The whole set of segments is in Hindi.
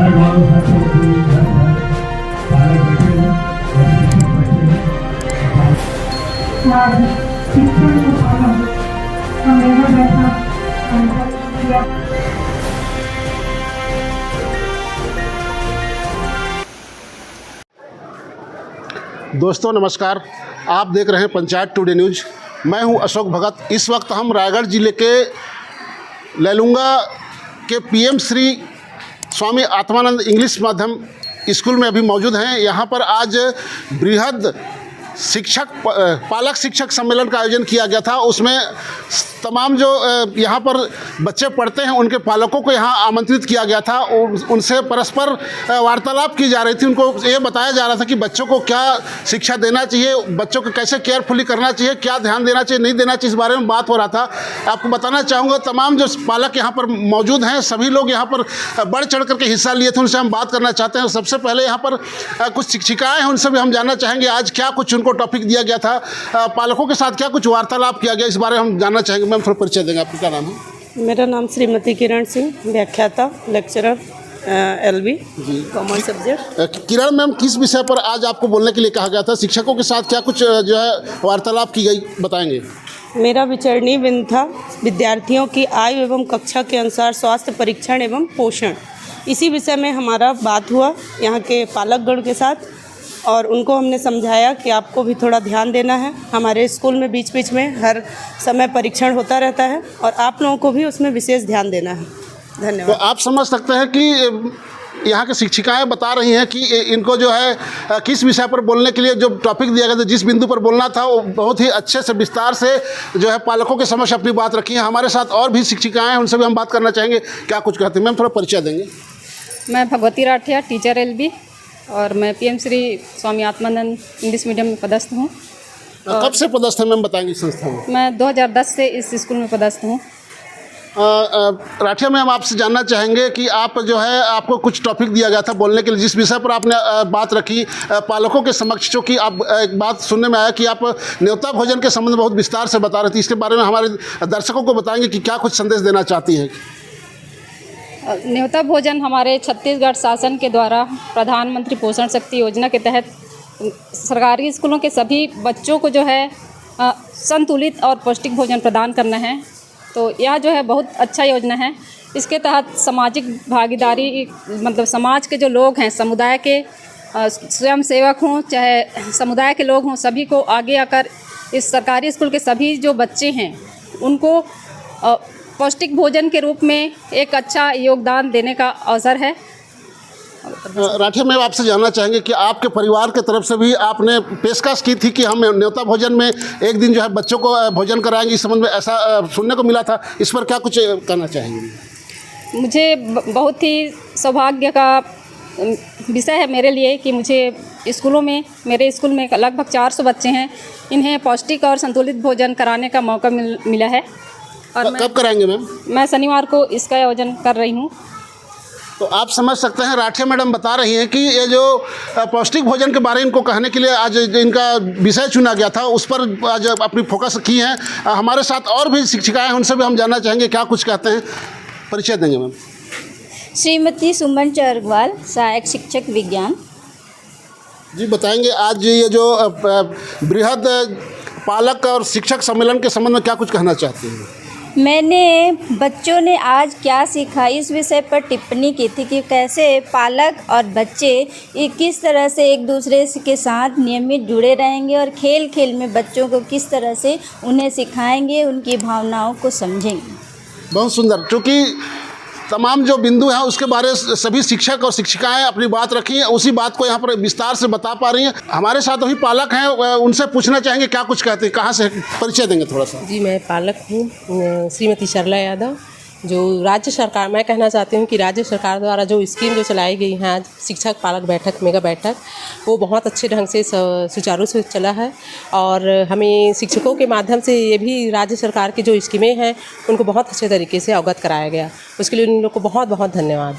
हर गाँव हर चौकी हर घर बालक बैठे हैं और शिक्षक बैठे हैं। शिक्षण को पाना हमें बैठा किया। दोस्तों नमस्कार, आप देख रहे हैं पंचायत टुडे न्यूज़। मैं हूं अशोक भगत। इस वक्त हम रायगढ़ जिले के लैलूंगा के पीएम श्री स्वामी आत्मानंद इंग्लिश माध्यम स्कूल में अभी मौजूद हैं। यहां पर आज बृहद पालक शिक्षक सम्मेलन का आयोजन किया गया था। उसमें तमाम जो यहाँ पर बच्चे पढ़ते हैं उनके पालकों को यहाँ आमंत्रित किया गया था। उनसे परस्पर वार्तालाप की जा रही थी। उनको ये बताया जा रहा था कि बच्चों को क्या शिक्षा देना चाहिए, बच्चों को कैसे केयरफुली करना चाहिए, क्या ध्यान देना चाहिए, नहीं देना चाहिए, इस बारे में बात हो रहा था। आपको बताना चाहूँगा तमाम जो पालक यहाँ पर मौजूद हैं सभी लोग यहाँ पर बढ़ चढ़ करके हिस्सा लिए थे। उनसे हम बात करना चाहते हैं। सबसे पहले यहाँ पर कुछ शिक्षिकाएँ हैं, उनसे भी हम जानना चाहेंगे आज क्या कुछ उनको टॉपिक दिया गया था, पालकों के साथ क्या कुछ वार्तालाप किया गया, इस बारे में हम जानना चाहेंगे। मैम थोड़ा परिचय देंगे, आपका क्या नाम है? मेरा नाम श्रीमती किरण सिंह, व्याख्याता, लेक्चरर LB कॉमर्स सब्जेक्ट। किरण मैम, किस विषय पर आज आपको बोलने के लिए कहा गया था? शिक्षकों के साथ क्या कुछ जो है वार्तालाप की गई, बताएंगे। मेरा विचारणीय बिंदु था विद्यार्थियों की आयु एवं कक्षा के अनुसार स्वास्थ्य परीक्षण एवं पोषण। इसी विषय में हमारा बात हुआ यहाँ के पालकगण के साथ, और उनको हमने समझाया कि आपको भी थोड़ा ध्यान देना है। हमारे स्कूल में बीच बीच में हर समय परीक्षण होता रहता है और आप लोगों को भी उसमें विशेष ध्यान देना है। धन्यवाद। तो आप समझ सकते हैं कि यहाँ की शिक्षिकाएं बता रही हैं कि इनको जो है किस विषय पर बोलने के लिए जो टॉपिक दिया गया था, जिस बिंदु पर बोलना था, वो बहुत ही अच्छे से विस्तार से जो है पालकों के समक्ष अपनी बात रखी है। हमारे साथ और भी शिक्षिकाएँ हैं, उनसे भी हम बात करना चाहेंगे क्या कुछ कहते हैं। मैम थोड़ा परिचय देंगे। मैं भगवती राठिया, टीचर LB, और मैं PM Shri Swami Atmanand English medium में पदस्थ हूँ। कब से पदस्थ हैं मैम, बताएंगे संस्था में? मैं 2010 से इस स्कूल में पदस्थ हूँ। राठिया मैम, आपसे जानना चाहेंगे कि आप जो है आपको कुछ टॉपिक दिया गया था बोलने के लिए, जिस विषय पर आपने बात रखी पालकों के समक्ष, जो कि आप एक बात सुनने में आया कि आप न्योता भोजन के संबंध में बहुत विस्तार से बता रहे थे। इसके बारे में हमारे दर्शकों को बताएंगे कि क्या कुछ संदेश देना चाहती हैं। न्योता भोजन हमारे छत्तीसगढ़ शासन के द्वारा प्रधानमंत्री पोषण शक्ति योजना के तहत सरकारी स्कूलों के सभी बच्चों को जो है संतुलित और पौष्टिक भोजन प्रदान करना है। तो यह जो है बहुत अच्छा योजना है। इसके तहत सामाजिक भागीदारी, मतलब समाज के जो लोग हैं, समुदाय के स्वयं सेवक हों चाहे समुदाय के लोग हों, सभी को आगे आकर इस सरकारी स्कूल के सभी जो बच्चे हैं उनको पौष्टिक भोजन के रूप में एक अच्छा योगदान देने का अवसर है। राठिया मैं आपसे जानना चाहेंगे कि आपके परिवार के तरफ से भी आपने पेशकश की थी कि हम न्योता भोजन में एक दिन जो है बच्चों को भोजन कराएंगे, इस संबंध में ऐसा सुनने को मिला था। इस पर क्या कुछ कहना चाहेंगे? मुझे बहुत ही सौभाग्य का विषय है मेरे लिए कि मुझे स्कूलों में, मेरे स्कूल में लगभग 400 बच्चे हैं, इन्हें पौष्टिक और संतुलित भोजन कराने का मौका मिला है। और कब कराएंगे मैम? मैं शनिवार को इसका आयोजन कर रही हूँ। तो आप समझ सकते हैं राठिया मैडम बता रही हैं कि ये जो पौष्टिक भोजन के बारे में इनको कहने के लिए आज इनका विषय चुना गया था, उस पर आज अपनी फोकस की है। हमारे साथ और भी शिक्षिकाएं हैं, उनसे भी हम जानना चाहेंगे क्या कुछ कहते हैं। परिचय देंगे मैम। श्रीमती सुमन चरगवाल, सहायक शिक्षक विज्ञान। जी बताएंगे, आज ये जो बृहद पालक और शिक्षक सम्मेलन के संबंध में क्या कुछ कहना चाहते हैं? मैंने बच्चों ने आज क्या सीखा इस विषय पर टिप्पणी की थी कि कैसे पालक और बच्चे किस तरह से एक दूसरे के साथ नियमित जुड़े रहेंगे और खेल खेल में बच्चों को किस तरह से उन्हें सिखाएंगे, उनकी भावनाओं को समझेंगे। बहुत सुंदर, क्योंकि तमाम जो बिंदु हैं उसके बारे सभी शिक्षक और शिक्षिकाएं अपनी बात रखी हैं, उसी बात को यहाँ पर विस्तार से बता पा रही हैं। हमारे साथ वही पालक हैं, उनसे पूछना चाहेंगे क्या कुछ कहते हैं, कहाँ से, परिचय देंगे थोड़ा सा। जी मैं पालक हूँ, श्रीमती सरला यादव। जो राज्य सरकार, मैं कहना चाहती हूँ कि राज्य सरकार द्वारा जो स्कीम जो चलाई गई है आज, शिक्षक पालक बैठक, मेगा बैठक, वो बहुत अच्छे ढंग से सुचारू से चला है। और हमें शिक्षकों के माध्यम से ये भी राज्य सरकार की जो स्कीमें हैं उनको बहुत अच्छे तरीके से अवगत कराया गया, उसके लिए उन लोग को बहुत बहुत धन्यवाद।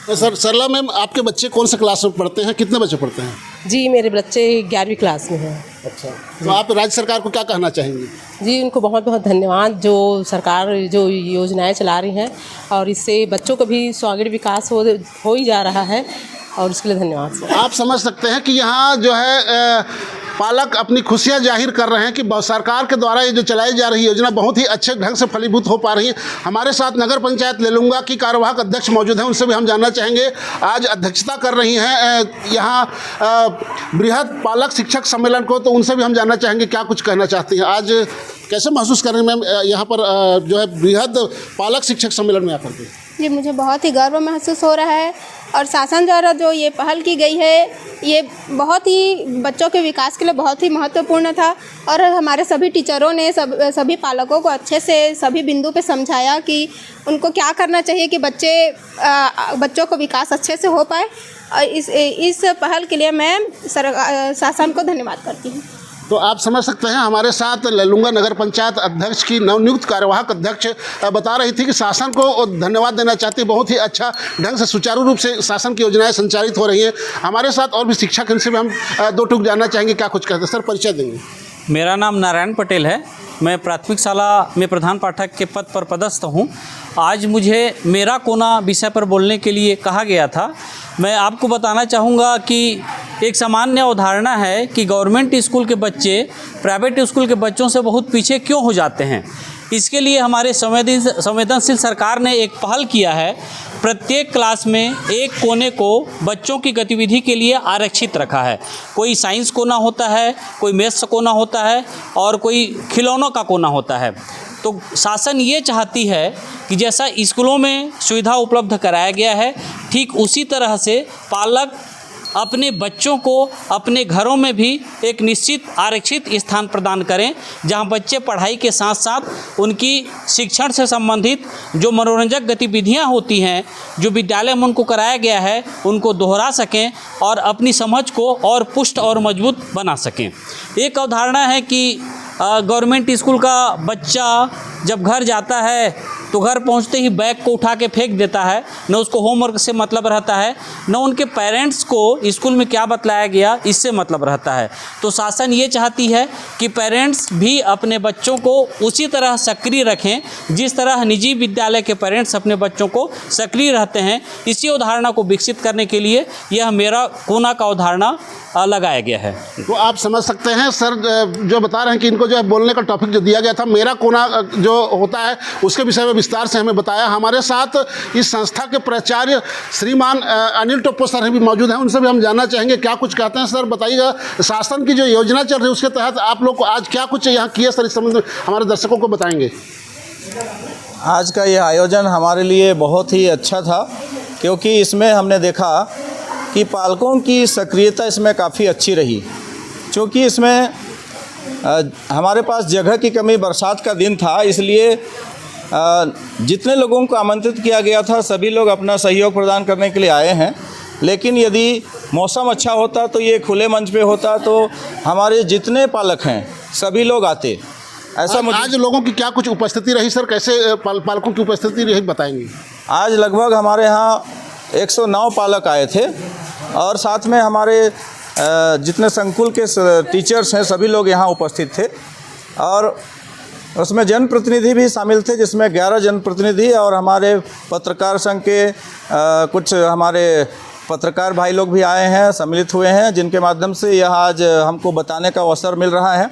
सर सरला मैम, आपके बच्चे कौन से क्लास में पढ़ते हैं, कितने बच्चे पढ़ते हैं? जी मेरे बच्चे 11वीं क्लास में हैं। अच्छा, तो आप राज्य सरकार को क्या कहना चाहेंगे? जी उनको बहुत बहुत धन्यवाद, जो सरकार जो योजनाएं चला रही हैं और इससे बच्चों का भी स्वागिक विकास हो ही जा रहा है और उसके लिए धन्यवाद सर। आप समझ सकते हैं कि यहाँ जो है पालक अपनी खुशियाँ जाहिर कर रहे हैं कि सरकार के द्वारा ये जो चलाई जा रही योजना बहुत ही अच्छे ढंग से फलीभूत हो पा रही है। हमारे साथ नगर पंचायत लेलुंगा की कार्यवाहक अध्यक्ष मौजूद हैं, उनसे भी हम जानना चाहेंगे। आज अध्यक्षता कर रही हैं यहाँ बृहद पालक शिक्षक सम्मेलन को, तो उनसे भी हम जानना चाहेंगे क्या कुछ कहना चाहती हैं। आज कैसे महसूस कर रही हैं मैम यहाँ पर जो है बृहद पालक शिक्षक सम्मेलन में आकर के? जी मुझे बहुत ही गर्व महसूस हो रहा है और शासन द्वारा जो ये पहल की गई है ये बहुत ही बच्चों के विकास के लिए बहुत ही महत्वपूर्ण था और हमारे सभी टीचरों ने सभी पालकों को अच्छे से सभी बिंदु पे समझाया कि उनको क्या करना चाहिए कि बच्चों को विकास अच्छे से हो पाए। और इस पहल के लिए मैं शासन को धन्यवाद करती हूँ। तो आप समझ सकते हैं हमारे साथ लेलुंगा नगर पंचायत अध्यक्ष की नवनियुक्त कार्यवाहक अध्यक्ष बता रही थी कि शासन को धन्यवाद देना चाहती है। बहुत ही अच्छा ढंग से सुचारू रूप से शासन की योजनाएं संचालित हो रही हैं। हमारे साथ और भी शिक्षक, इनसे भी हम दो टूक जानना चाहेंगे क्या कुछ कहते हैं। सर परिचय देंगे। मेरा नाम नारायण पटेल है, मैं प्राथमिक शाला में प्रधान पाठक के पद पर पदस्थ हूँ। आज मुझे मेरा कोना विषय पर बोलने के लिए कहा गया था। मैं आपको बताना चाहूँगा कि एक सामान्य अवधारणा है कि गवर्नमेंट स्कूल के बच्चे प्राइवेट स्कूल के बच्चों से बहुत पीछे क्यों हो जाते हैं। इसके लिए हमारे संवेदनशील सरकार ने एक पहल किया है। प्रत्येक क्लास में एक कोने को बच्चों की गतिविधि के लिए आरक्षित रखा है। कोई साइंस कोना होता है, कोई मैथ्स कोना होता है और कोई खिलौनों का कोना होता है। तो शासन ये चाहती है कि जैसा स्कूलों में सुविधा उपलब्ध कराया गया है, ठीक उसी तरह से पालक अपने बच्चों को अपने घरों में भी एक निश्चित आरक्षित स्थान प्रदान करें, जहां बच्चे पढ़ाई के साथ साथ उनकी शिक्षण से संबंधित जो मनोरंजक गतिविधियां होती हैं, जो विद्यालय में उनको कराया गया है, उनको दोहरा सकें और अपनी समझ को और पुष्ट और मजबूत बना सकें। एक अवधारणा है कि गवर्नमेंट स्कूल का बच्चा जब घर जाता है तो घर पहुंचते ही बैग को उठा के फेंक देता है, न उसको होमवर्क से मतलब रहता है, न उनके पेरेंट्स को स्कूल में क्या बतलाया गया इससे मतलब रहता है। तो शासन ये चाहती है कि पेरेंट्स भी अपने बच्चों को उसी तरह सक्रिय रखें जिस तरह निजी विद्यालय के पेरेंट्स अपने बच्चों को सक्रिय रहते हैं। इसी अवधारणा को विकसित करने के लिए यह मेरा कोना का अवधारणा लगाया गया है। तो आप समझ सकते हैं सर जो बता रहे हैं कि इनको जो है बोलने का टॉपिक जो दिया गया था मेरा कोना जो होता है उसके विषय में विस्तार से हमें बताया। हमारे साथ इस संस्था के प्राचार्य श्रीमान अनिल टोप्पो सर भी मौजूद हैं, उनसे भी हम जानना चाहेंगे क्या कुछ कहते हैं। सर बताइएगा, शासन की जो योजना चल रही है उसके तहत आप लोग को आज क्या कुछ यहाँ किया सर, इस संबंध में हमारे दर्शकों को बताएंगे। आज का यह आयोजन हमारे लिए बहुत ही अच्छा था क्योंकि इसमें हमने देखा कि पालकों की सक्रियता इसमें काफ़ी अच्छी रही, क्योंकि इसमें हमारे पास जगह की कमी, बरसात का दिन था, इसलिए जितने लोगों को आमंत्रित किया गया था सभी लोग अपना सहयोग प्रदान करने के लिए आए हैं। लेकिन यदि मौसम अच्छा होता तो ये खुले मंच पे होता तो हमारे जितने पालक हैं सभी लोग आते। ऐसा आज लोगों की क्या कुछ उपस्थिति रही सर, कैसे पालकों की उपस्थिति रही बताएंगे। आज लगभग हमारे यहाँ 109 पालक आए थे और साथ में हमारे जितने संकुल के टीचर्स हैं सभी लोग यहाँ उपस्थित थे और उसमें जनप्रतिनिधि भी शामिल थे, जिसमें 11 जनप्रतिनिधि और हमारे पत्रकार संघ के कुछ हमारे पत्रकार भाई लोग भी आए हैं, सम्मिलित हुए हैं, जिनके माध्यम से यह आज हमको बताने का अवसर मिल रहा है।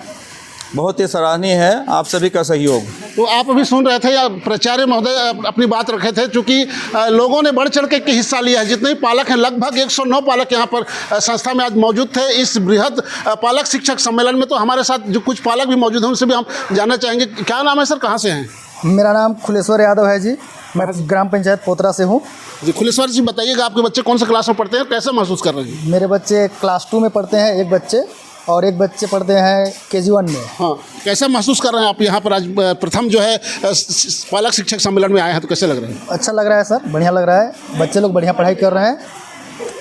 बहुत ही सराहनीय है आप सभी का सहयोग। तो आप अभी सुन रहे थे या प्राचार्य महोदय अपनी बात रखे थे, चूँकि लोगों ने बढ़ चढ़ के हिस्सा लिया है। जितने पालक हैं लगभग 109 पालक यहाँ पर संस्था में आज मौजूद थे इस बृहद पालक शिक्षक सम्मेलन में। तो हमारे साथ जो कुछ पालक भी मौजूद हैं उनसे भी हम जानना चाहेंगे। क्या नाम है सर, कहाँ से हैं? मेरा नाम खुलेश्वर यादव है जी, मैं ग्राम पंचायत पोतरा से हूँ जी। खुलेश्वर जी बताइएगा, आपके बच्चे कौन से क्लास में पढ़ते हैं, कैसे महसूस कर रहे हैं? मेरे बच्चे क्लास 2 में पढ़ते हैं, एक बच्चे, और एक बच्चे पढ़ते हैं KG 1 में। हाँ, कैसा महसूस कर रहे हैं आप यहाँ पर आज प्रथम जो है पालक शिक्षक सम्मेलन में आए हैं, तो कैसे लग रहे हैं? अच्छा लग रहा है सर, बढ़िया लग रहा है, बच्चे लोग बढ़िया पढ़ाई कर रहे हैं।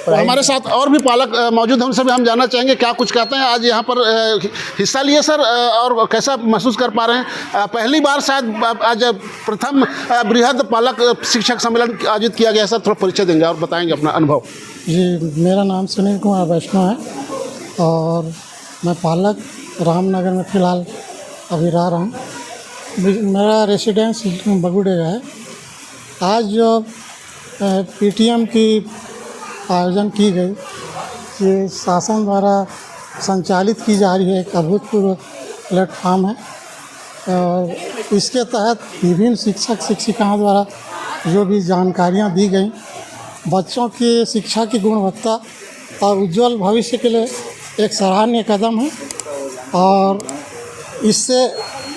तो हमारे साथ और भी पालक मौजूद हैं, उनसे भी हम जानना चाहेंगे क्या कुछ कहते हैं। आज यहाँ पर हिस्सा लिए सर और कैसा महसूस कर पा रहे हैं? पहली बार शायद आज प्रथम बृहद पालक शिक्षक सम्मेलन आयोजित किया गया। सर थोड़ा परिचय देंगे और बताएंगे अपना अनुभव। जी, मेरा नाम सुनील कुमार वैष्णव है और मैं पालक रामनगर में फ़िलहाल अभी रह रहा हूँ। मेरा रेसिडेंस बगुडेगा है। आज जो पीटीएम की आयोजन की गई, ये शासन द्वारा संचालित की जा रही है, एक अभूतपूर्व प्लेटफार्म है। और इसके तहत विभिन्न शिक्षक शिक्षिकाओं द्वारा जो भी जानकारियाँ दी गई, बच्चों की शिक्षा की गुणवत्ता और उज्जवल भविष्य के लिए एक सराहनीय कदम है। और इससे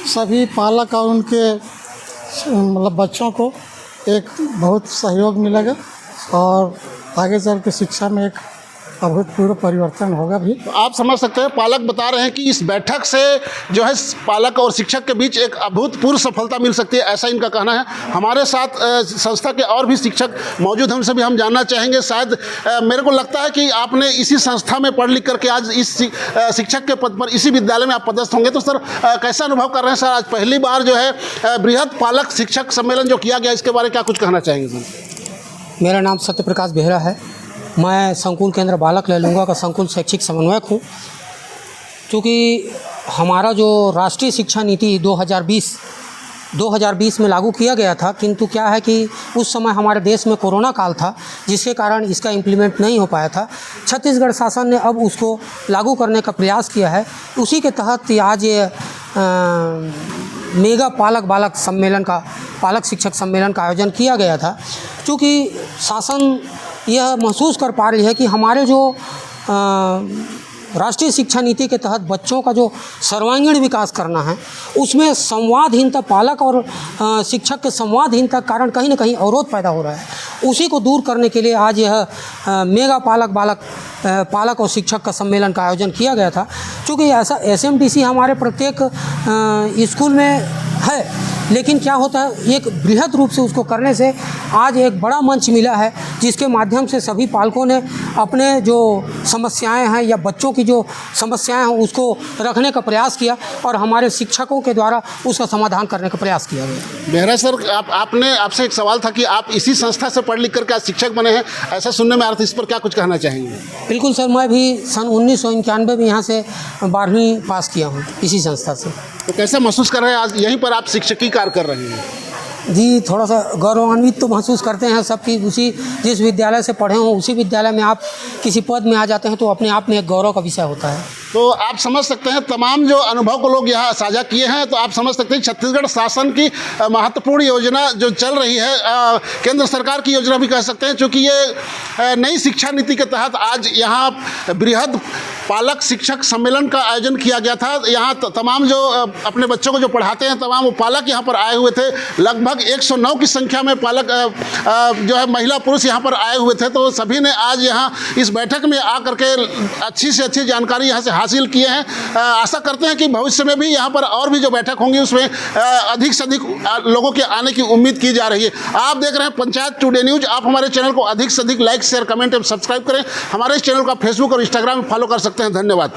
सभी पालक और उनके मतलब बच्चों को एक बहुत सहयोग मिलेगा और आगे चल के शिक्षा में एक अभूतपूर्व परिवर्तन होगा भी। आप समझ सकते हैं, पालक बता रहे हैं कि इस बैठक से जो है पालक और शिक्षक के बीच एक अभूतपूर्व सफलता मिल सकती है, ऐसा इनका कहना है। हमारे साथ संस्था के और भी शिक्षक मौजूद हैं, उनसे भी हम जानना चाहेंगे। शायद मेरे को लगता है कि आपने इसी संस्था में पढ़ लिख करके आज इस शिक्षक के पद पर इसी विद्यालय में आप पदस्थ होंगे, तो सर कैसा अनुभव कर रहे हैं? सर, आज पहली बार जो है बृहद पालक शिक्षक सम्मेलन जो किया गया, इसके बारे में क्या कुछ कहना चाहेंगे सर? मेरा नाम सत्यप्रकाश बेहरा है। मैं संकुल केंद्र बालक लैलूंगा का संकुल शैक्षिक समन्वयक हूँ। क्योंकि हमारा जो राष्ट्रीय शिक्षा नीति 2020 में लागू किया गया था, किंतु क्या है कि उस समय हमारे देश में कोरोना काल था, जिसके कारण इसका इम्प्लीमेंट नहीं हो पाया था। छत्तीसगढ़ शासन ने अब उसको लागू करने का प्रयास किया है। उसी के तहत आज ये मेगा पालक शिक्षक सम्मेलन का आयोजन किया गया था। क्योंकि शासन यह महसूस कर पा रही है कि हमारे जो राष्ट्रीय शिक्षा नीति के तहत बच्चों का जो सर्वांगीण विकास करना है, उसमें संवादहीनता, पालक और शिक्षक के संवादहीनता के कारण कहीं ना कहीं अवरोध पैदा हो रहा है। उसी को दूर करने के लिए आज यह मेगा पालक और शिक्षक का सम्मेलन का आयोजन किया गया था। क्योंकि ऐसा SMTC हमारे प्रत्येक स्कूल में है, लेकिन क्या होता है, एक बृहद रूप से उसको करने से आज एक बड़ा मंच मिला है, जिसके माध्यम से सभी पालकों ने अपने जो समस्याएं हैं या बच्चों की जो समस्याएं हैं उसको रखने का प्रयास किया और हमारे शिक्षकों के द्वारा उसका समाधान करने का प्रयास किया गया। बेहरा सर, आपसे एक सवाल था कि आप इसी संस्था से पढ़ लिख करके आज शिक्षक बने हैं, ऐसा सुनने में आ रहा था, इस पर क्या कुछ कहना चाहेंगे? बिल्कुल सर, मैं भी सन 1991 में यहाँ से 12वीं पास किया हूँ इसी संस्था से। तो कैसा महसूस कर रहे हैं आज यहीं पर आप शिक्षकी कार्य कर रहे हैं? जी, थोड़ा सा गौरवान्वित तो महसूस करते हैं सब कि जिस विद्यालय से पढ़े हों उसी विद्यालय में आप किसी पद में आ जाते हैं, तो अपने आप में एक गौरव का विषय होता है। तो आप समझ सकते हैं तमाम जो अनुभव को लोग यहाँ साझा किए हैं, तो आप समझ सकते हैं छत्तीसगढ़ शासन की महत्वपूर्ण योजना जो चल रही है, केंद्र सरकार की योजना भी कह सकते हैं, क्योंकि ये नई शिक्षा नीति के तहत आज यहाँ बृहद पालक शिक्षक सम्मेलन का आयोजन किया गया था। यहाँ तमाम जो अपने बच्चों को जो पढ़ाते हैं, तमाम वो पालक यहाँ पर आए हुए थे। लगभग 109 की संख्या में पालक जो है महिला पुरुष यहाँ पर आए हुए थे। तो सभी ने आज यहाँ इस बैठक में आकर के अच्छी से अच्छी जानकारी यहाँ से हासिल किए हैं। आशा करते हैं कि भविष्य में भी यहाँ पर और भी जो बैठक होंगी उसमें अधिक से अधिक लोगों के आने की उम्मीद की जा रही है। आप देख रहे हैं पंचायत टुडे न्यूज़। आप हमारे चैनल को अधिक से अधिक लाइक, शेयर, कमेंट एवं सब्सक्राइब करें। हमारे इस चैनल को आप फेसबुक और इंस्टाग्राम में फॉलो कर सकते हैं। धन्यवाद।